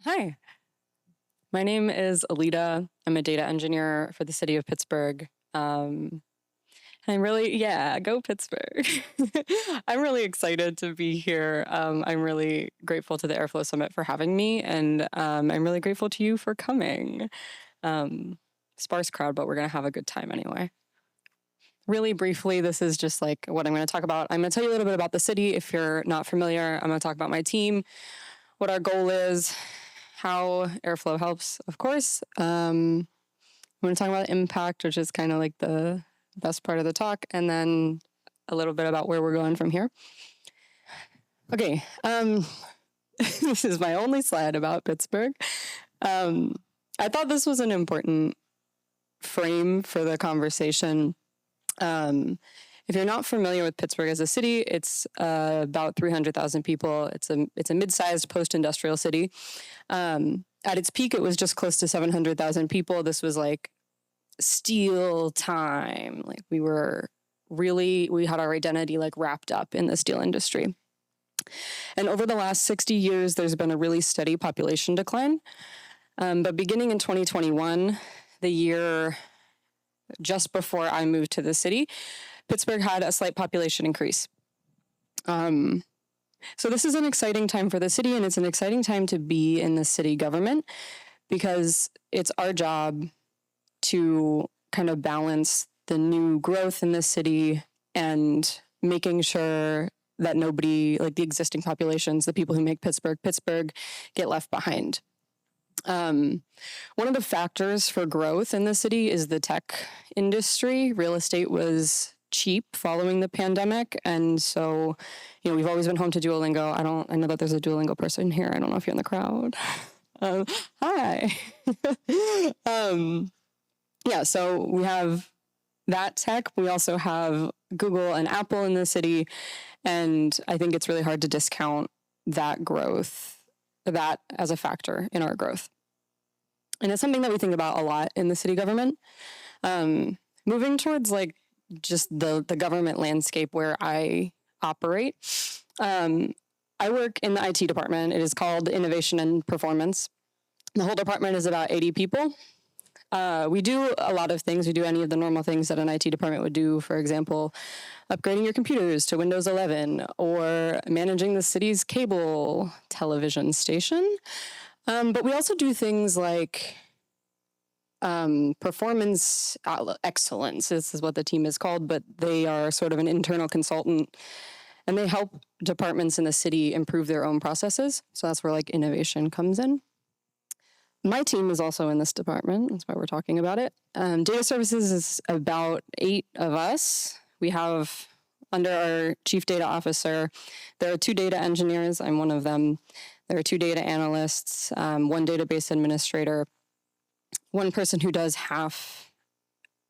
Hi, my name is Alida. I'm a data engineer for the City of Pittsburgh. And I'm really, yeah, go Pittsburgh. I'm really excited to be here. I'm really grateful to the Airflow Summit for having me, and I'm really grateful to you for coming. Sparse crowd, but we're going to have a good time anyway. Really briefly, this is just like what I'm going to talk about. I'm going to tell you a little bit about the city if you're not familiar. I'm going to talk about my team, what our goal is, how Airflow helps, of course. I'm going to talk about impact, which is kind of like the best part of the talk, and then a little bit about where we're going from here. Okay, this is my only slide about Pittsburgh. I thought this was an important frame for the conversation. If you're not familiar with Pittsburgh as a city, it's about 300,000 people. It's a mid-sized post-industrial city. At its peak, it was just close to 700,000 people. This was like steel time. Like we had our identity like wrapped up in the steel industry. And over the last 60 years, there's been a really steady population decline. But beginning in 2021, the year just before I moved to the city, Pittsburgh had a slight population increase. So this is an exciting time for the city, and it's an exciting time to be in the city government because it's our job to kind of balance the new growth in the city and making sure that nobody, like the existing populations, the people who make Pittsburgh, get left behind. One of the factors for growth in the city is the tech industry. Real estate was cheap following the pandemic. And so, we've always been home to Duolingo. I know that there's a Duolingo person here. I don't know if you're in the crowd. Hi. Yeah, so we have that tech. We also have Google and Apple in the city. And I think it's really hard to discount that growth, that as a factor in our growth. And it's something that we think about a lot in the city government. Moving towards like just the government landscape where I operate. I work in the IT department. It is called Innovation and Performance. The whole department is about 80 people. We do a lot of things. We do any of the normal things that an IT department would do. For example, upgrading your computers to Windows 11 or managing the city's cable television station. But we also do things like performance excellence. This is what the team is called, but they are sort of an internal consultant, and they help departments in the city improve their own processes. So that's where like innovation comes in. My team is also in this department. That's why we're talking about it. Data services is about 8 of us. We have, under our chief data officer, there are 2 data engineers. I'm one of them. There are 2 data analysts, 1 database administrator, 1 person who does half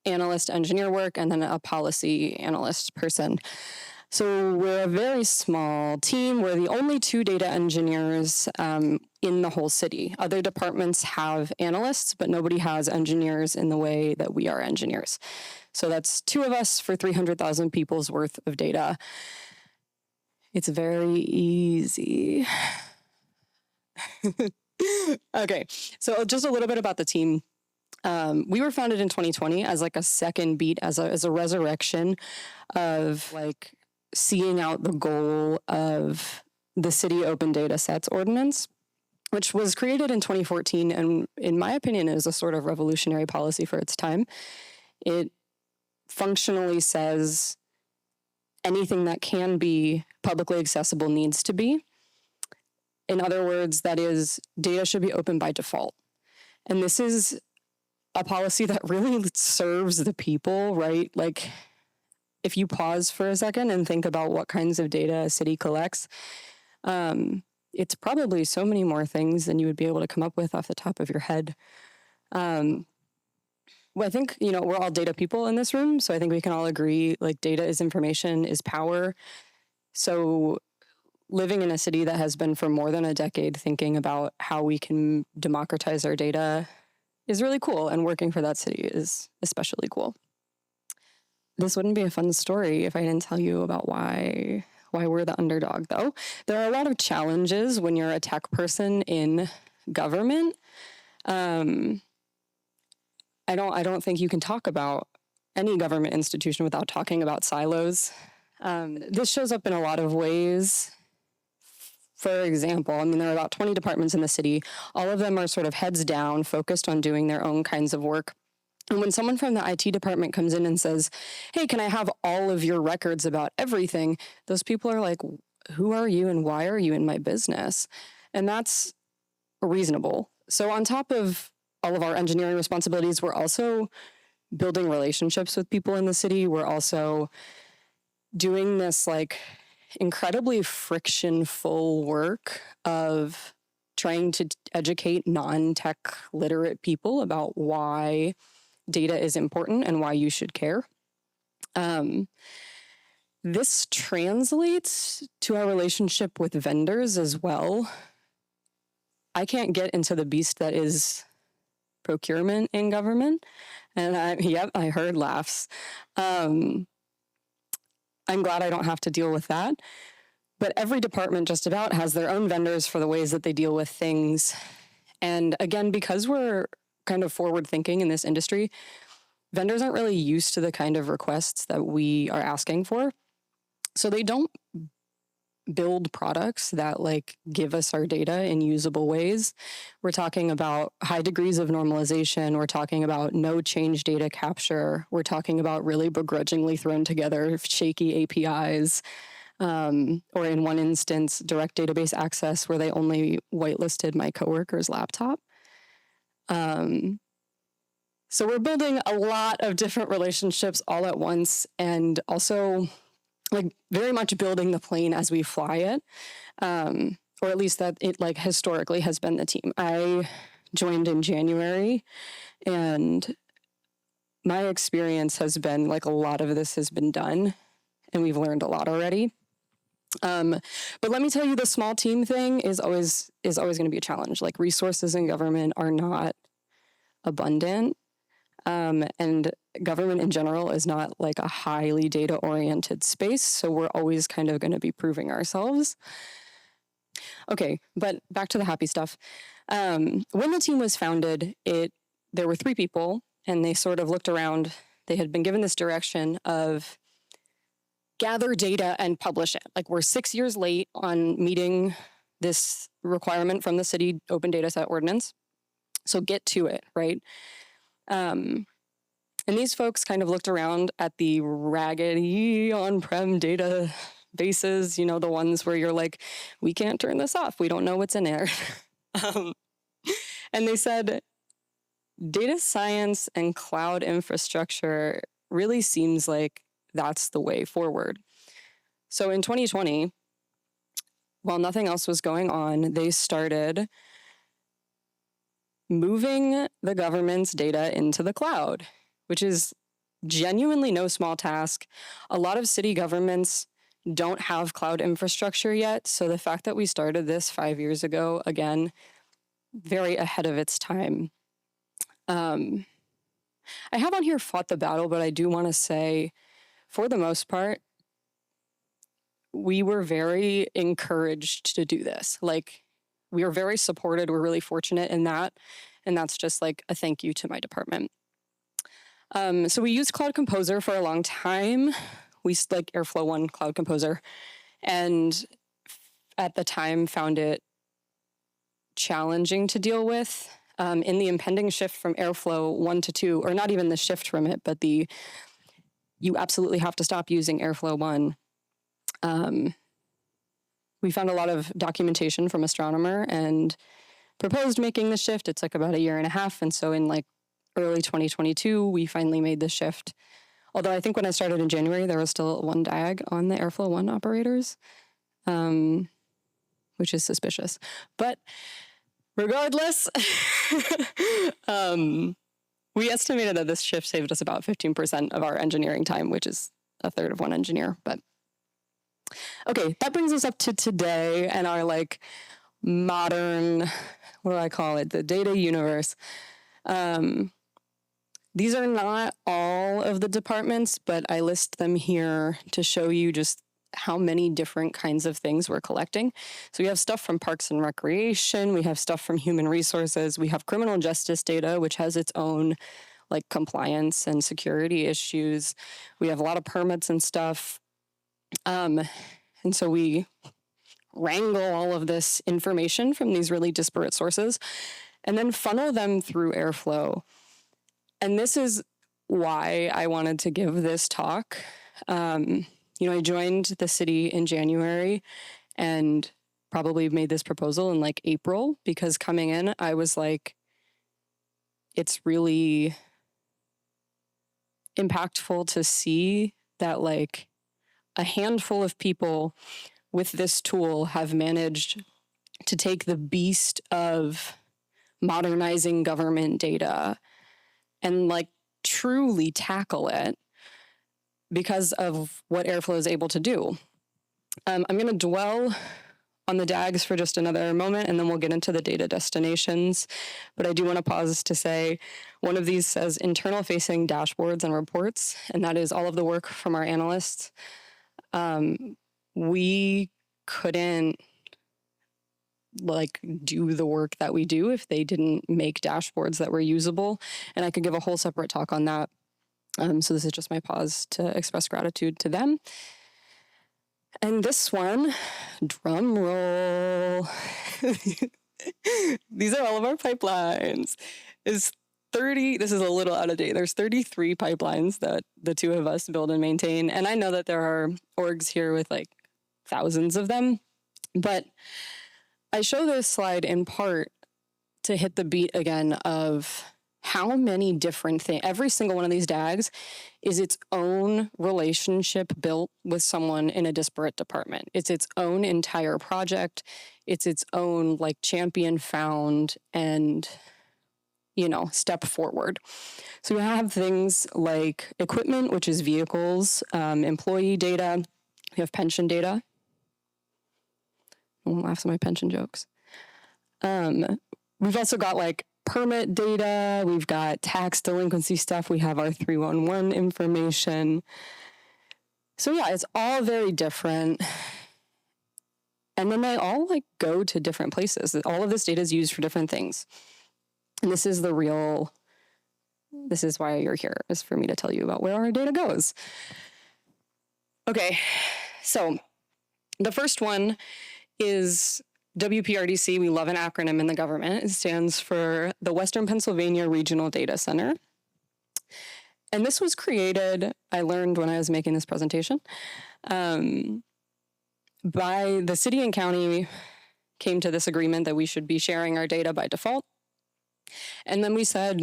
analyst engineer work, and then a policy analyst person. So we're a very small team. We're the only 2 data engineers in the whole city. Other departments have analysts, but nobody has engineers in the way that we are engineers. So that's 2 of us for 300,000 people's worth of data. It's very easy. Okay, so just a little bit about the team. We were founded in 2020 as like a second beat, as a resurrection of like seeing out the goal of the City Open Data Sets Ordinance, which was created in 2014, and in my opinion is a sort of revolutionary policy for its time. It functionally says anything that can be publicly accessible needs to be. In other words, that is, data should be open by default. And this is a policy that really serves the people, right? Like, if you pause for a second and think about what kinds of data a city collects, it's probably so many more things than you would be able to come up with off the top of your head. Well, I think, we're all data people in this room, so I think we can all agree, like, data is information, is power. So living in a city that has been for more than a decade thinking about how we can democratize our data is really cool, and working for that city is especially cool. This wouldn't be a fun story if I didn't tell you about why we're the underdog, though. There are a lot of challenges when you're a tech person in government, I don't think you can talk about any government institution without talking about silos. This shows up in a lot of ways. For example, I mean, there are about 20 departments in the city. All of them are sort of heads down, focused on doing their own kinds of work. And when someone from the IT department comes in and says, hey, can I have all of your records about everything? Those people are like, who are you and why are you in my business? And that's reasonable. So on top of all of our engineering responsibilities, we're also building relationships with people in the city. We're also doing this like incredibly friction-full work of trying to educate non-tech literate people about why data is important and why you should care. This translates to our relationship with vendors as well. I can't get into the beast that is procurement in government. And I heard laughs. I'm glad I don't have to deal with that. But every department just about has their own vendors for the ways that they deal with things. And again, because we're kind of forward thinking in this industry, vendors aren't really used to the kind of requests that we are asking for. So they don't build products that like give us our data in usable ways. We're talking about high degrees of normalization. We're talking about no change data capture. We're talking about really begrudgingly thrown together shaky APIs. Or in one instance, direct database access where they only whitelisted my coworker's laptop. So we're building a lot of different relationships all at once, and also like very much building the plane as we fly it, or at least that it like historically has been the team. I joined in January, and my experience has been like a lot of this has been done, and we've learned a lot already. But let me tell you, the small team thing is always going to be a challenge. Like resources in government are not abundant. And government in general is not like a highly data oriented space. So we're always kind of going to be proving ourselves. Okay, but back to the happy stuff. When the team was founded, there were 3 people, and they sort of looked around. They had been given this direction of gather data and publish it. Like we're 6 years late on meeting this requirement from the city open data set ordinance. So get to it, right? And these folks kind of looked around at the raggedy on-prem data bases, you know, the ones where you're like, we can't turn this off. We don't know what's in there. And they said, data science and cloud infrastructure really seems like that's the way forward. So in 2020, while nothing else was going on, they started moving the government's data into the cloud, which is genuinely no small task. A lot of city governments don't have cloud infrastructure yet. So the fact that we started this 5 years ago, again, very ahead of its time. I have on here fought the battle, but I do want to say, for the most part, we were very encouraged to do this. Like, we were very supported. We're really fortunate in that. And that's just like a thank you to my department. So we used Cloud Composer for a long time. We like Airflow 1 Cloud Composer. And at the time found it challenging to deal with. In the impending shift from Airflow 1 to 2, or not even the shift from it, but you absolutely have to stop using Airflow 1. We found a lot of documentation from Astronomer and proposed making the shift. It's like about 1.5 years. And so in like early 2022, we finally made the shift. Although I think when I started in January, there was still 1 DAG on the Airflow 1 operators, which is suspicious. But regardless, we estimated that this shift saved us about 15% of our engineering time, which is a third of one engineer. But okay, that brings us up to today and our like modern, what do I call it? The data universe. These are not all of the departments, but I list them here to show you just how many different kinds of things we're collecting. So we have stuff from Parks and Recreation, we have stuff from Human Resources, we have criminal justice data, which has its own like compliance and security issues. We have a lot of permits and stuff. And so we wrangle all of this information from these really disparate sources and then funnel them through Airflow. And this is why I wanted to give this talk. I joined the city in January and probably made this proposal in like April, because coming in, I was like, it's really impactful to see that like a handful of people with this tool have managed to take the beast of modernizing government data and like truly tackle it because of what Airflow is able to do. I'm going to dwell on the DAGs for just another moment, and then we'll get into the data destinations. But I do want to pause to say one of these says internal facing dashboards and reports, and that is all of the work from our analysts. We couldn't like do the work that we do if they didn't make dashboards that were usable. And I could give a whole separate talk on that. So this is just my pause to express gratitude to them. And this one, drum roll. These are all of our pipelines. This is a little out of date. There's 33 pipelines that the two of us build and maintain. And I know that there are orgs here with like thousands of them, but I show this slide in part to hit the beat again of how many different things, every single one of these DAGs is its own relationship built with someone in a disparate department. It's its own entire project. It's its own like champion found and, step forward. So we have things like equipment, which is vehicles, employee data. We have pension data. No one laughs at my pension jokes. We've also got like permit data, we've got tax delinquency stuff, we have our 311 information. So yeah, it's all very different. And then they all like go to different places. All of this data is used for different things. And this is why you're here, is for me to tell you about where our data goes. Okay, so the first one is WPRDC. We love an acronym in the government. It stands for the Western Pennsylvania Regional Data Center. And this was created, I learned when I was making this presentation, by the city and county came to this agreement that we should be sharing our data by default. And then we said,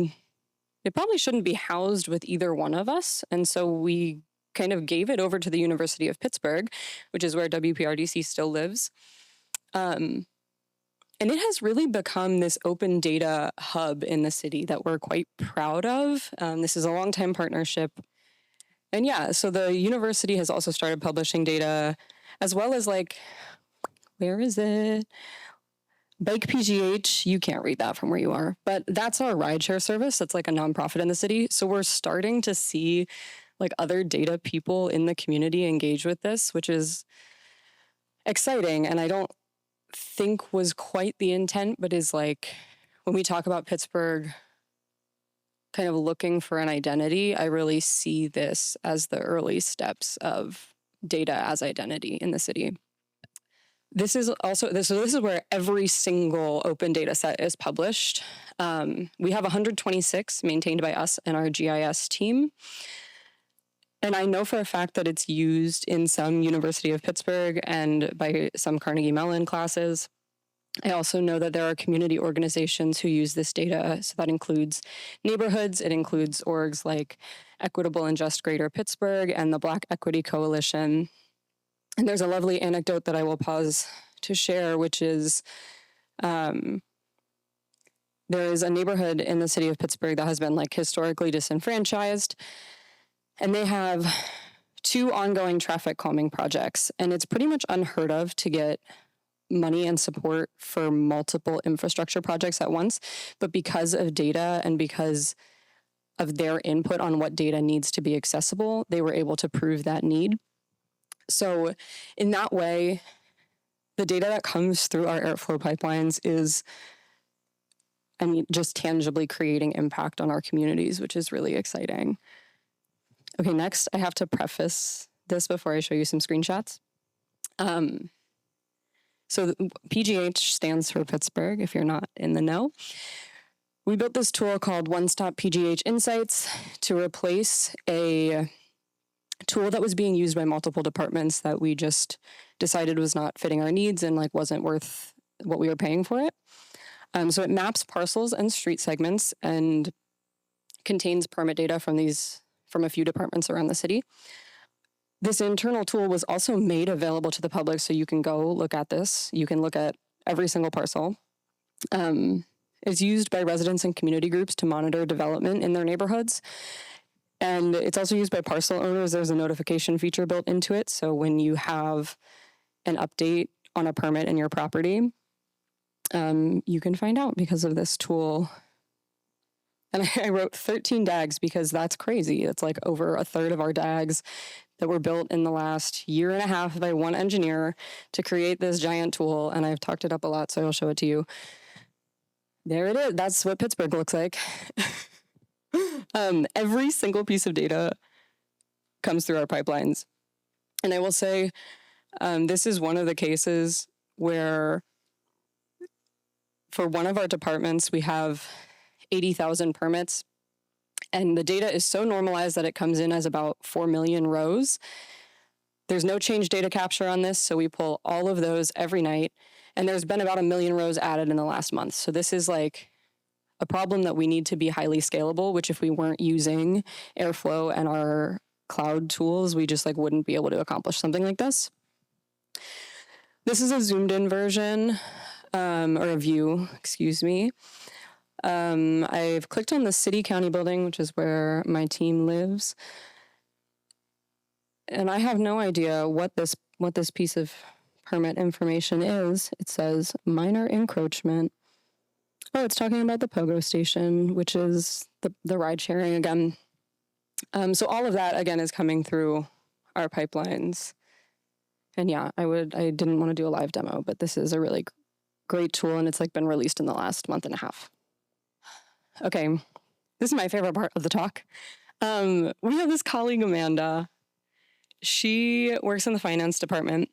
it probably shouldn't be housed with either one of us. And so we kind of gave it over to the University of Pittsburgh, which is where WPRDC still lives. And it has really become this open data hub in the city that we're quite proud of. This is a long-time partnership. And yeah, so the university has also started publishing data, as well as like, where is it? Bike PGH, you can't read that from where you are, but that's our rideshare service. That's like a nonprofit in the city. So we're starting to see like other data people in the community engage with this, which is exciting. And I don't think was quite the intent, but is like when we talk about Pittsburgh kind of looking for an identity, I really see this as the early steps of data as identity in the city. This is where every single open data set is published. We have 126 maintained by us and our GIS team. And I know for a fact that it's used in some University of Pittsburgh and by some Carnegie Mellon classes. I also know that there are community organizations who use this data. So that includes neighborhoods. It includes orgs like Equitable and Just Greater Pittsburgh and the Black Equity Coalition. And there's a lovely anecdote that I will pause to share, which is there is a neighborhood in the city of Pittsburgh that has been like historically disenfranchised. And they have 2 ongoing traffic calming projects. And it's pretty much unheard of to get money and support for multiple infrastructure projects at once. But because of data and because of their input on what data needs to be accessible, they were able to prove that need. So in that way, the data that comes through our airflow pipelines is, just tangibly creating impact on our communities, which is really exciting. Okay, next, I have to preface this before I show you some screenshots. So PGH stands for Pittsburgh, if you're not in the know. We built this tool called One Stop PGH Insights to replace a tool that was being used by multiple departments that we just decided was not fitting our needs and wasn't worth what we were paying for it. So it maps parcels and street segments and contains permit data from a few departments around the city. This internal tool was also made available to the public, so you can go look at this. You can look at every single parcel. It's used by residents and community groups to monitor development in their neighborhoods. And it's also used by parcel owners. There's a notification feature built into it. So when you have an update on a permit in your property, you can find out because of this tool. And I wrote 13 DAGs because that's crazy. It's like over a third of our DAGs that were built in the last year and a half by one engineer to create this giant tool. And I've talked it up a lot, so I'll show it to you. There it is. That's what Pittsburgh looks like. Every single piece of data comes through our pipelines. And I will say, this is one of the cases where for one of our departments, we have 80,000 permits, and the data is so normalized that it comes in as about 4 million rows. There's no change data capture on this, so we pull all of those every night, and there's been about 1 million rows added in the last month. So this is like a problem that we need to be highly scalable, which if we weren't using Airflow and our cloud tools, we just wouldn't be able to accomplish something like this. This is a zoomed in version, or a view, excuse me. I've clicked on the city county building, which is where my team lives. And I have no idea what this piece of permit information is. It says minor encroachment. Oh, it's talking about the pogo station, which is the ride sharing again. So all of that again is coming through our pipelines. And yeah, I didn't want to do a live demo, but this is a really great tool, and it's been released in the last month and a half. Okay, this is my favorite part of the talk. We have this colleague, Amanda. She works in the finance department,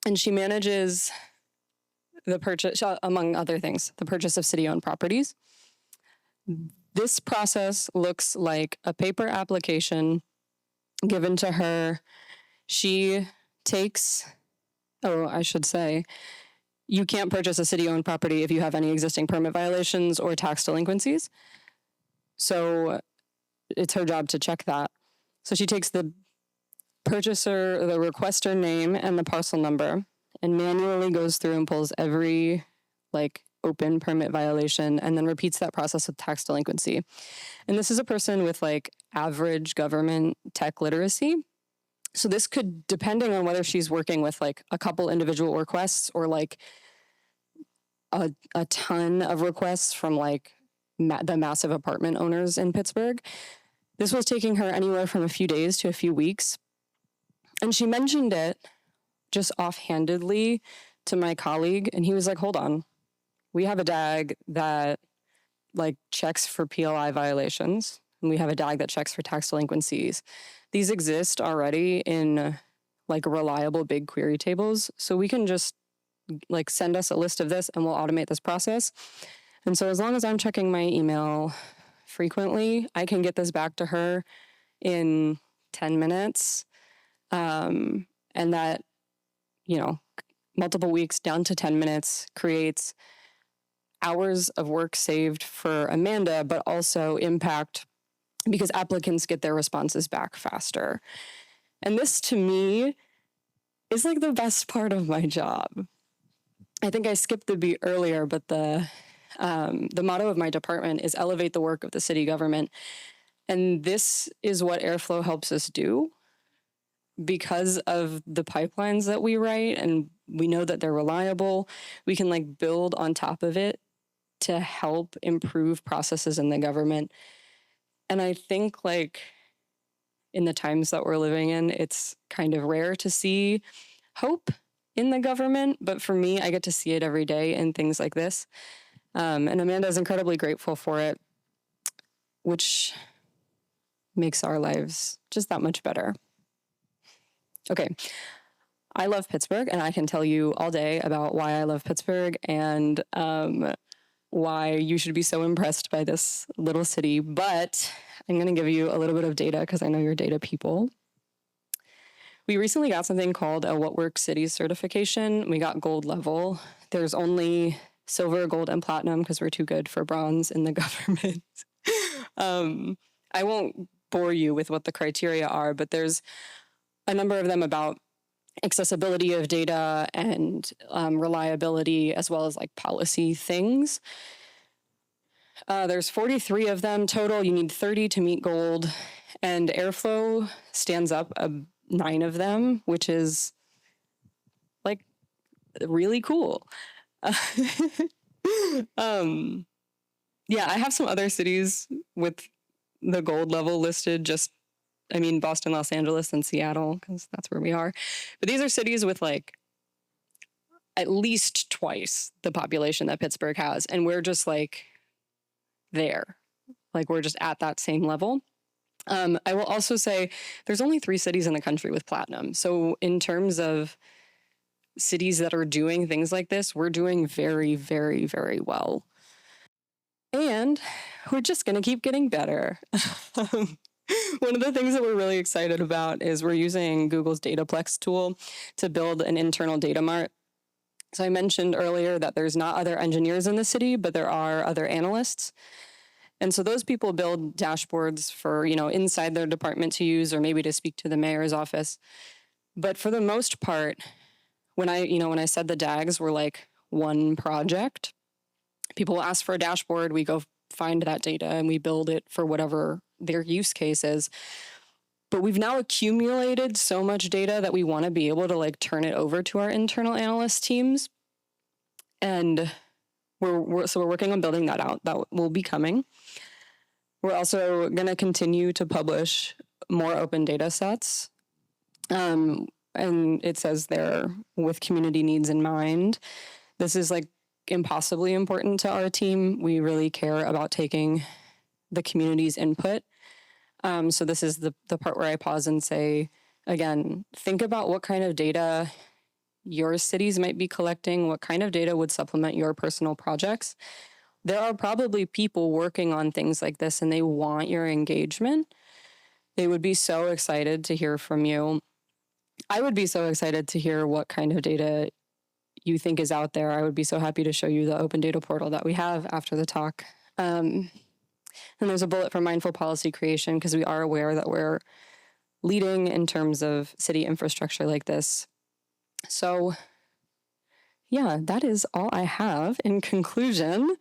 and she manages the purchase, among other things, the purchase of city-owned properties. This process looks like a paper application given to her. She takes, I should say, you can't purchase a city-owned property if you have any existing permit violations or tax delinquencies. So it's her job to check that. So she takes the purchaser, the requester name and the parcel number and manually goes through and pulls every open permit violation and then repeats that process with tax delinquency. And this is a person with average government tech literacy. So this could, depending on whether she's working with a couple individual requests or a ton of requests from the massive apartment owners in Pittsburgh, this was taking her anywhere from a few days to a few weeks. And she mentioned it just offhandedly to my colleague, and he was like, hold on, we have a DAG that checks for PLI violations, and we have a DAG that checks for tax delinquencies. These exist already in reliable big query tables, so we can just send us a list of this and we'll automate this process. And so as long as I'm checking my email frequently, I can get this back to her in 10 minutes. And that, multiple weeks down to 10 minutes creates hours of work saved for Amanda, but also impact because applicants get their responses back faster. And this to me is the best part of my job. I think I skipped the beat earlier, but the motto of my department is elevate the work of the city government. And this is what Airflow helps us do because of the pipelines that we write, and we know that they're reliable. We can build on top of it to help improve processes in the government. And I think in the times that we're living in, it's kind of rare to see hope in the government. But for me, I get to see it every day in things like this. And Amanda is incredibly grateful for it, which makes our lives just that much better. Okay. I love Pittsburgh, and I can tell you all day about why I love Pittsburgh and why you should be so impressed by this little city. But I'm going to give you a little bit of data because I know you're data people. We recently got something called a What Works Cities certification. We got gold level. There's only silver, gold, and platinum because we're too good for bronze in the government. I won't bore you with what the criteria are, but there's a number of them about accessibility of data and reliability, as well as like policy things. There's 43 of them total. You need 30 to meet gold, and Airflow stands up 9 of them, which is like really cool. Yeah, I have some other cities with the gold level listed, Boston, Los Angeles, and Seattle, because that's where we are. But these are cities with like at least twice the population that Pittsburgh has. And we're just like there. Like we're just at that same level. I will also say there's only 3 cities in the country with platinum. So in terms of cities that are doing things like this, we're doing very, very, very well. And we're just going to keep getting better. One of the things that we're really excited about is we're using Google's Dataplex tool to build an internal data mart. So I mentioned earlier that there's not other engineers in the city, but there are other analysts. And so those people build dashboards for, inside their department to use, or maybe to speak to the mayor's office. But for the most part, when I said the DAGs were like one project, people will ask for a dashboard, we go find that data and we build it for whatever their use case is. But we've now accumulated so much data that we want to be able to like turn it over to our internal analyst teams. And we're working on building that out. That will be coming. We're also going to continue to publish more open data sets. And it says there, with community needs in mind. This is like impossibly important to our team. We really care about taking the community's input. So this is the part where I pause and say, again, think about what kind of data your cities might be collecting, what kind of data would supplement your personal projects. There are probably people working on things like this and they want your engagement. They would be so excited to hear from you. I would be so excited to hear what kind of data you think is out there. I would be so happy to show you the open data portal that we have after the talk. And there's a bullet for mindful policy creation because we are aware that we're leading in terms of city infrastructure like this. So yeah, that is all I have. In conclusion,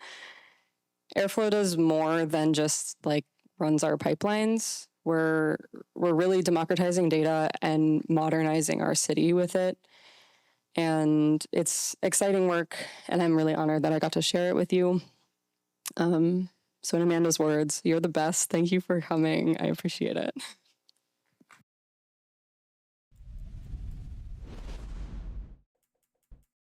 Airflow does more than just like runs our pipelines. We're really democratizing data and modernizing our city with it. And it's exciting work, and I'm really honored that I got to share it with you. So in Amanda's words, you're the best. Thank you for coming. I appreciate it.